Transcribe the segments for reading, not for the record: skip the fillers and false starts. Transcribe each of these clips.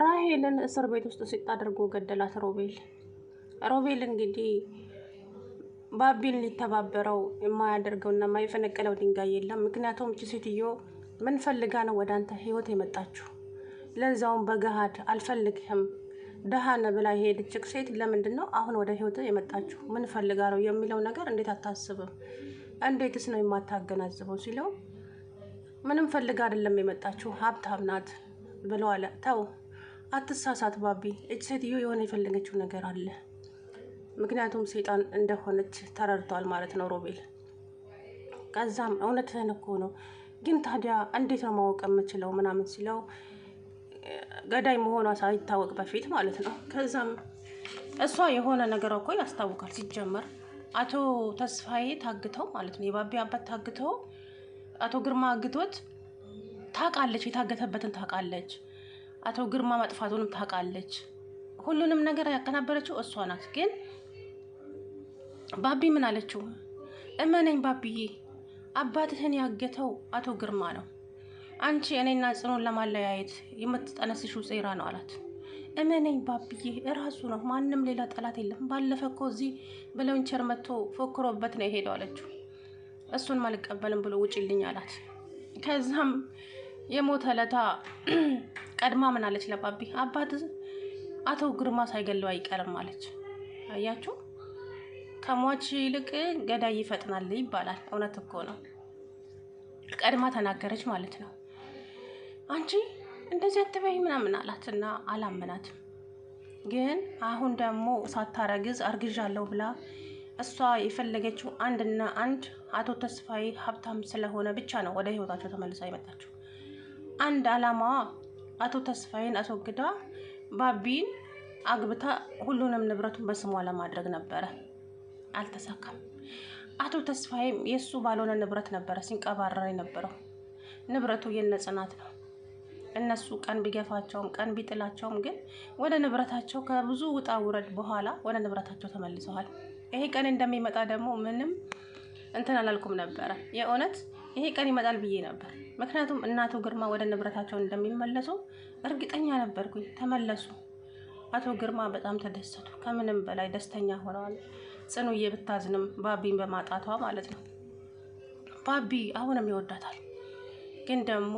ራሄልን እስር ቤት ውስጥ ሲጣደርጎ ገደላት ሮቤል እንግዲህ ባቢን ሊተባበረው የማያደርገውና የማይፈነቀለው ድንጋይ የለም። ምክንያቱም እቺ ሴትዮ ምን ፈልጋ ነው ወደ አንተ ህይወት የመጣችው? ለዛውም በገሃድ አልፈልግህም ደሃነ ብላ ሄደች ሴት ለምንድን ነው አሁን ወደ ህይወት የመጣችው? ምን ፈልጋ ነው የሚለው ነገር እንዴት አታስብም? እንዴትስ ነው የማታገናዝበው ሲለው ምንም ፈልጋ አይደለም የመጣችው ሀብታም ናት ብሎ አለ። ተው አትሳሳት ባቢ፣ እች ሴትዮ የሆነ የፈለገችው ነገር አለ። ምክንያቱም ሰይጣን እንደሆነች ተረድቷል ማለት ነው ሮቤል። ከዛም እውነትህን እኮ ነው፣ ግን ታዲያ እንዴት ነው ማወቅ የምችለው ምናምን ሲለው ገዳይ መሆኗ ሳይታወቅ በፊት ማለት ነው። ከዛም እሷ የሆነ ነገር እኮ ያስታውቃል። ሲጀመር አቶ ተስፋዬ ታግተው ማለት ነው የባቢ አባት ታግተው አቶ ግርማ አግቶት ታውቃለች፣ የታገተበትን ታውቃለች፣ አቶ ግርማ መጥፋቱንም ታውቃለች። ሁሉንም ነገር ያቀናበረችው እሷ ናት። ግን ባቢ ምን አለችው? እመነኝ ባቢዬ፣ አባትህን ያገተው አቶ ግርማ ነው። አንቺ እኔና ጽኑን ለማለያየት የምትጠነስሽው ሴራ ነው አላት። እመነኝ ባቢዬ፣ እራሱ ነው፣ ማንም ሌላ ጠላት የለም። ባለፈ እኮ እዚህ በለውንቸር መጥቶ ፎክሮበት ነው የሄደው አለችው። እሱን አልቀበልም ብሎ ውጪልኝ አላት። ከዛም የሞተ ለታ ቀድማ ምን አለች ለባቢ? አባት አቶ ግርማ ሳይገለው አይቀርም አለች። አያችሁ፣ ከሟች ይልቅ ገዳይ ይፈጥናል ይባላል። እውነት እኮ ነው። ቀድማ ተናገረች ማለት ነው። አንቺ እንደዚህ አትበይ ምናምን አላትና አላመናትም። ግን አሁን ደግሞ ሳታረግዝ አርግዣለሁ ብላ እሷ የፈለገችው አንድና አንድ አቶ ተስፋዬ ሀብታም ስለሆነ ብቻ ነው ወደ ህይወታቸው ተመልሳ የመጣችው። አንድ አላማዋ አቶ ተስፋዬን አስወግዳ ባቢን አግብታ ሁሉንም ንብረቱን በስሟ ለማድረግ ነበረ። አልተሳካም። አቶ ተስፋዬም የሱ ባልሆነ ንብረት ነበረ ሲንቀባረር የነበረው። ንብረቱ የነጽናት ነው። እነሱ ቀን ቢገፋቸውም ቀን ቢጥላቸውም ግን ወደ ንብረታቸው ከብዙ ውጣ ውረድ በኋላ ወደ ንብረታቸው ተመልሰዋል። ይሄ ቀን እንደሚመጣ ደግሞ ምንም እንትን አላልኩም ነበረ። የእውነት ይሄ ቀን ይመጣል ብዬ ነበር። ምክንያቱም እናቱ ግርማ ወደ ንብረታቸው እንደሚመለሱ እርግጠኛ ነበርኩኝ። ተመለሱ። አቶ ግርማ በጣም ተደሰቱ። ከምንም በላይ ደስተኛ ሆነዋል። ጽኑዬ ብታዝንም ባቢን በማጣቷ ማለት ነው። ባቢ አሁንም ይወዳታል። ግን ደግሞ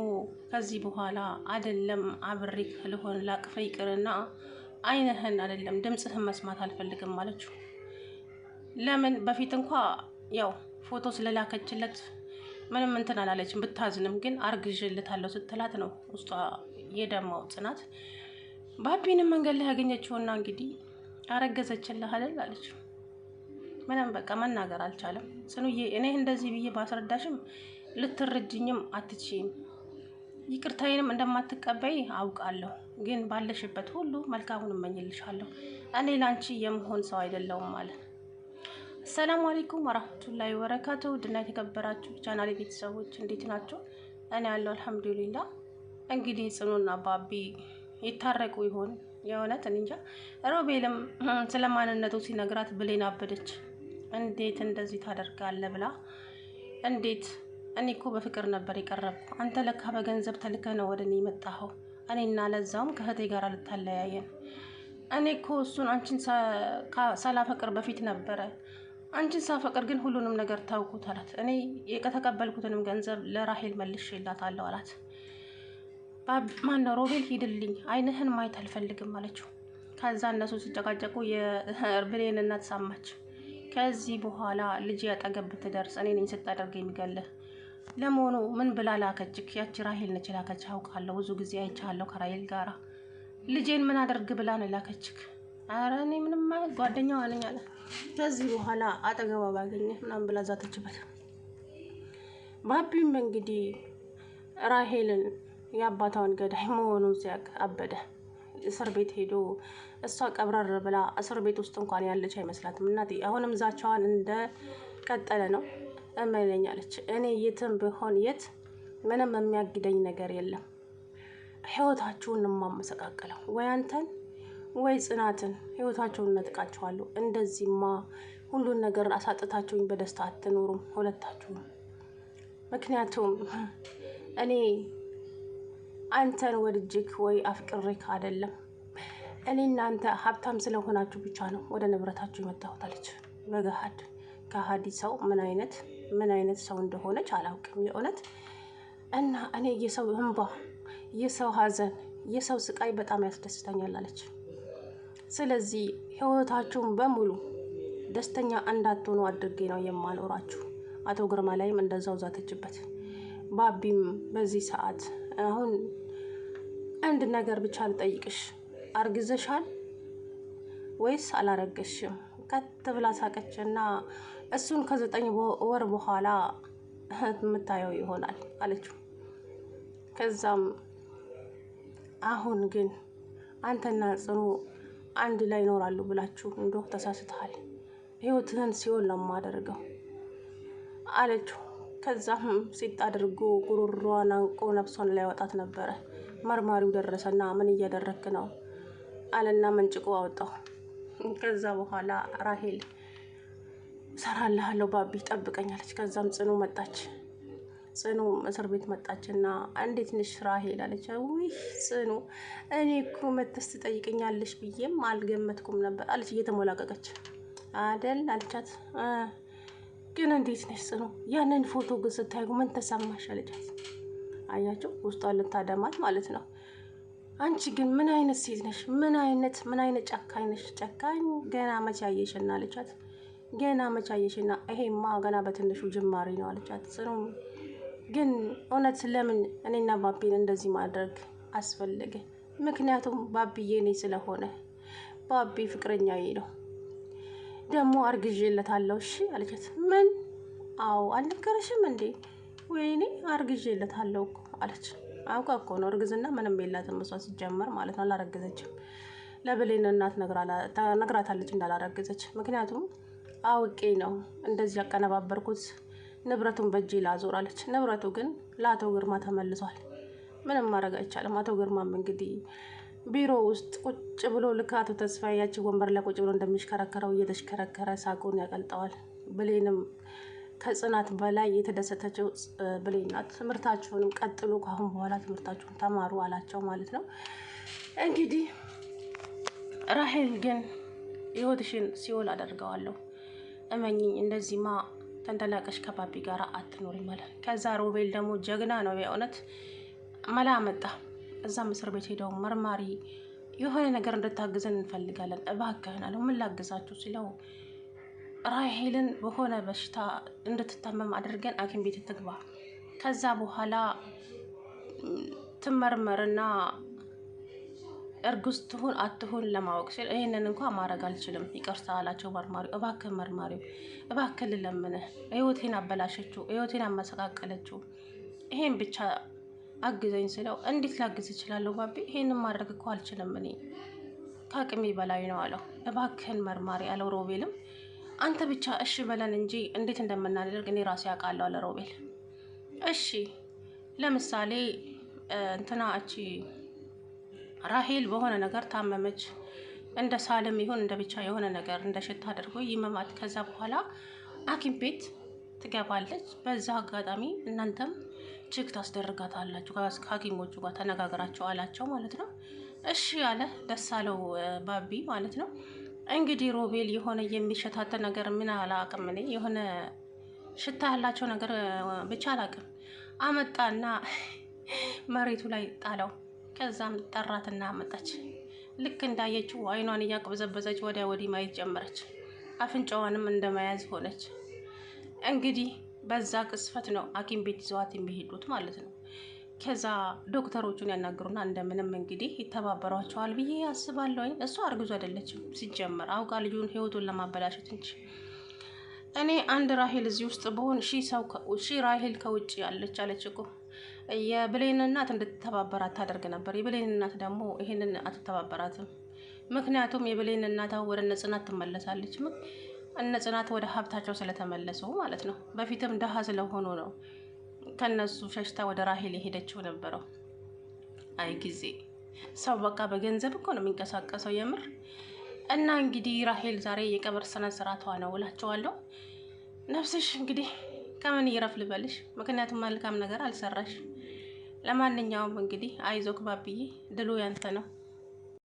ከዚህ በኋላ አይደለም አብሬክ ልሆን ላቅፍ ይቅርና አይንህን አይደለም ድምጽህን መስማት አልፈልግም አለችው። ለምን? በፊት እንኳ ያው ፎቶ ስለላከችለት ምንም እንትን አላለችም። ብታዝንም ግን አርግዤልታለሁ ስትላት ነው ውስጧ የደማው ጽናት። ባቢንም መንገድ ላይ ያገኘችውና እንግዲህ አረገዘችልህ አይደል አለችው። ምንም በቃ መናገር አልቻለም። ጽኑዬ እኔ እንደዚህ ብዬ ባስረዳሽም ልትረጅኝም አትችይም። ይቅርታዬንም እንደማትቀበይ አውቃለሁ። ግን ባለሽበት ሁሉ መልካሙን እመኝልሻለሁ። እኔ ላንቺ የምሆን ሰው አይደለሁም ማለት። ሰላም አለይኩም ወራህመቱላሂ ወበረካቱ። ድና የተከበራችሁ ቻናሌ ቤተሰቦች እንዴት ናቸው? እኔ ያለው አልሐምዱሊላህ። እንግዲህ ጽኑና ባቢ ይታረቁ ይሆን? የእውነት እንጃ። ሮቤልም ስለማንነቱ ሲነግራት ብሌን አበደች። እንዴት እንደዚህ ታደርጋለህ ብላ እንዴት እኔ እኮ በፍቅር ነበር የቀረብኩ። አንተ ለካ በገንዘብ ተልከህ ነው ወደ እኔ የመጣኸው። እኔና ለዛውም ከእህቴ ጋር ልታለያየን። እኔ እኮ እሱን አንቺን ሳላፈቅር በፊት ነበረ። አንቺን ሳፈቅር ግን ሁሉንም ነገር ታውኩት አላት። እኔ የተቀበልኩትንም ገንዘብ ለራሄል መልሼላታለሁ አላት። ማነው ሮቤል ሂድልኝ፣ አይንህን ማየት አልፈልግም አለችው። ከዛ እነሱ ሲጨቃጨቁ የብሌን እናት ሰማች። ከዚህ በኋላ ልጅ ያጠገብ ብትደርስ እኔ ነኝ ስታደርግ የሚገልህ። ለመሆኑ ምን ብላ ላከችክ? ያቺ ራሄል ነች ላከች። አውቃለሁ፣ ብዙ ጊዜ አይቻለሁ ከራሄል ጋራ። ልጄን ምን አደርግ ብላ ነው ላከችክ? ኧረ እኔ ምንም ጓደኛዋ ነኝ አለ። ከዚህ በኋላ አጠገቧ ባገኘህ ምናምን ብላ ዛተችበት። ባቢም እንግዲህ ራሄልን የአባቷን ገዳይ መሆኑን ሲያውቅ አበደ። እስር ቤት ሄዶ እሷ ቀብረር ብላ እስር ቤት ውስጥ እንኳን ያለች አይመስላትም። እናቴ አሁንም ዛቻዋን እንደ ቀጠለ ነው። እመነኝ አለች። እኔ የትም ቢሆን የት ምንም የሚያግደኝ ነገር የለም። ህይወታችሁን የማመሰቃቀለው ወይ አንተን ወይ ጽናትን ህይወታቸውን ነጥቃቸዋለሁ። እንደዚህማ ሁሉን ነገር አሳጥታችሁኝ በደስታ አትኖሩም ሁለታችሁም። ምክንያቱም እኔ አንተን ወድጅክ ወይ አፍቅሬክ አይደለም። እኔ እናንተ ሀብታም ስለሆናችሁ ብቻ ነው ወደ ንብረታችሁ የመጣሁት አለች በገሃድ። ከሃዲ ሰው ምን አይነት ሰው እንደሆነች አላውቅም የእውነት። እና እኔ የሰው እንባ፣ የሰው ሀዘን፣ የሰው ስቃይ በጣም ያስደስተኛል አለች። ስለዚህ ህይወታችሁን በሙሉ ደስተኛ እንዳትሆኑ አድርጌ ነው የማኖራችሁ። አቶ ግርማ ላይም እንደዛው ዛተችበት። ባቢም በዚህ ሰዓት አሁን አንድ ነገር ብቻ ልጠይቅሽ፣ አርግዘሻል ወይስ አላረገሽም? ከት ብላ ሳቀችና እሱን ከ9 ወር በኋላ የምታየው ይሆናል አለችው። ከዛም አሁን ግን አንተና ጽኑ አንድ ላይ ይኖራሉ ብላችሁ እንደው ተሳስተሃል፣ ህይወትህን ሲሆን ነው የማደርገው አለችው። ከዛም ሲጥ አድርጎ ጉሮሯን አንቆ ነፍሷን ላይ ያወጣት ነበረ። መርማሪው ደረሰና ምን እያደረክ ነው አለና መንጭቆ አወጣው። ከዛ በኋላ ራሄል ሰራልሃለሁ ባቢ ጠብቀኛለች። ከዛም ጽኑ መጣች። ጽኑ እስር ቤት መጣችና እንዴት ነሽ ራሄል አለች። ውይ ጽኑ እኔ እኮ መተስ ትጠይቀኛለሽ ብዬም አልገመትኩም ነበር አለች እየተሞላቀቀች። አደል አለቻት። ግን እንዴት ነሽ ጽኑ? ያንን ፎቶ ግን ስታዩ ምን ተሰማሽ አለቻት። አያችሁ ውስጧን ልታደማት ማለት ነው። አንቺ ግን ምን አይነት ሴት ነሽ? ምን አይነት ጨካኝ ነሽ? ጨካኝ ገና መቼ አየሽና አለቻት። ገና መቼ አየሽና? ይሄማ ገና በትንሹ ጅማሬ ነው አለቻት። ጽኑ ግን እውነት ለምን እኔና ባቢን እንደዚህ ማድረግ አስፈለገ? ምክንያቱም ባቢዬ እኔ ስለሆነ፣ ባቢ ፍቅረኛዬ ነው። ደግሞ አርግዤለታለሁ። እሺ አለቻት። ምን? አዎ አልነገረሽም እንዴ? ወይኔ አርግዤለታለሁ እኮ አለች። አውቃ እኮ ነው። እርግዝና ምንም የላትም እሷ ሲጀመር ማለት ነው። አላረገዘችም። ለብሌን እናት ነግራታለች እንዳላረገዘች። ምክንያቱም አውቄ ነው እንደዚህ ያቀነባበርኩት፣ ንብረቱን በእጄ ላዞር አለች። ንብረቱ ግን ለአቶ ግርማ ተመልሷል። ምንም ማድረግ አይቻልም። አቶ ግርማም እንግዲህ ቢሮ ውስጥ ቁጭ ብሎ ልክ አቶ ተስፋዬ ያቺ ወንበር ላይ ቁጭ ብሎ እንደሚሽከረከረው እየተሽከረከረ ሳቁን ያቀልጠዋል። ብሌንም ከጽናት በላይ የተደሰተችው ብሌን ናት። ትምህርታችሁንም ቀጥሉ፣ ካሁን በኋላ ትምህርታችሁን ተማሩ አላቸው ማለት ነው። እንግዲህ ራሄል ግን ህይወትሽን ሲኦል አደርገዋለሁ፣ እመኚኝ፣ እንደዚህማ ተንደላቀሽ ከባቢ ጋር አትኖሪ ማለት። ከዛ ሮቤል ደግሞ ጀግና ነው የእውነት መላ መጣ። እዛም እስር ቤት ሄደው መርማሪ የሆነ ነገር እንድታግዘን እንፈልጋለን እባክህን አለው። ምን ላግዛችሁ ሲለው ራሄልን በሆነ በሽታ እንድትታመም አድርገን ሐኪም ቤት ትግባ፣ ከዛ በኋላ ትመርመርና እርጉዝ ትሁን አትሁን ለማወቅ ሲል ይሄንን እንኳን ማድረግ አልችልም ይቅርታ አላቸው መርማሪው። እባክህ መርማሪው እባክህ ልለምንህ፣ ህይወቴን አበላሸችው፣ ህይወቴን አመሰቃቀለችው፣ ይሄን ብቻ አግዘኝ ስለው እንዴት ላግዝ እችላለሁ ባቢ? ይሄንን ማድረግ እኮ አልችልም፣ እኔ ከአቅሜ በላይ ነው አለው። እባክህን መርማሪ አለው። ሮቤልም አንተ ብቻ እሺ በለን እንጂ እንዴት እንደምናደርግ እኔ ራሴ አውቃለሁ አለ ሮቤል። እሺ ለምሳሌ እንትና እቺ ራሄል በሆነ ነገር ታመመች፣ እንደ ሳልም ይሁን እንደ ብቻ የሆነ ነገር እንደ ሽታ አድርጎ ይመማት፣ ከዛ በኋላ ሐኪም ቤት ትገባለች። በዛ አጋጣሚ እናንተም ቼክ ታስደርጋታላችሁ ከሐኪሞቹ ጋር ተነጋግራቸው አላቸው ማለት ነው። እሺ አለ። ደስ አለው ባቢ ማለት ነው። እንግዲህ ሮቤል የሆነ የሚሸታተ ነገር ምን አላውቅም እኔ የሆነ ሽታ ያላቸው ነገር ብቻ አላውቅም አመጣና መሬቱ ላይ ጣለው። ከዛም ጠራትና መጣች። ልክ እንዳየችው አይኗን እያቅበዘበዘች ወዲያ ወዲህ ማየት ጀመረች። አፍንጫዋንም እንደመያዝ ሆነች። እንግዲህ በዛ ቅስፈት ነው ሐኪም ቤት ይዘዋት የሚሄዱት ማለት ነው። ከዛ ዶክተሮቹን ያናግሩና እንደምንም እንግዲህ ይተባበሯቸዋል ብዬ አስባለሁ። እሷ አርግዙ አይደለችም ሲጀመር፣ አውቃ ልጁን ህይወቱን ለማበላሸት እንጂ። እኔ አንድ ራሄል እዚህ ውስጥ በሆን ሺህ ራሄል ከውጭ ያለች አለች እኮ። የብሌን እናት እንድትተባበራት ታደርግ ነበር። የብሌን እናት ደግሞ ይሄንን አትተባበራትም። ምክንያቱም የብሌን እናት ወደ እነ ጽናት ትመለሳለች። እነ ጽናት ወደ ሀብታቸው ስለተመለሱ ማለት ነው። በፊትም ደሃ ስለሆኑ ነው ከነሱ ሸሽታ ወደ ራሄል የሄደችው ነበረው። አይ ጊዜ ሰው በቃ በገንዘብ እኮ ነው የሚንቀሳቀሰው የምር። እና እንግዲህ ራሄል ዛሬ የቀብር ስነ ስርዓቷ ነው እላቸዋለሁ። ነፍስሽ እንግዲህ ከምን ይረፍ ልበልሽ፣ ምክንያቱም መልካም ነገር አልሰራሽ። ለማንኛውም እንግዲህ አይዞክ ባብዬ፣ ድሉ ያንተ ነው።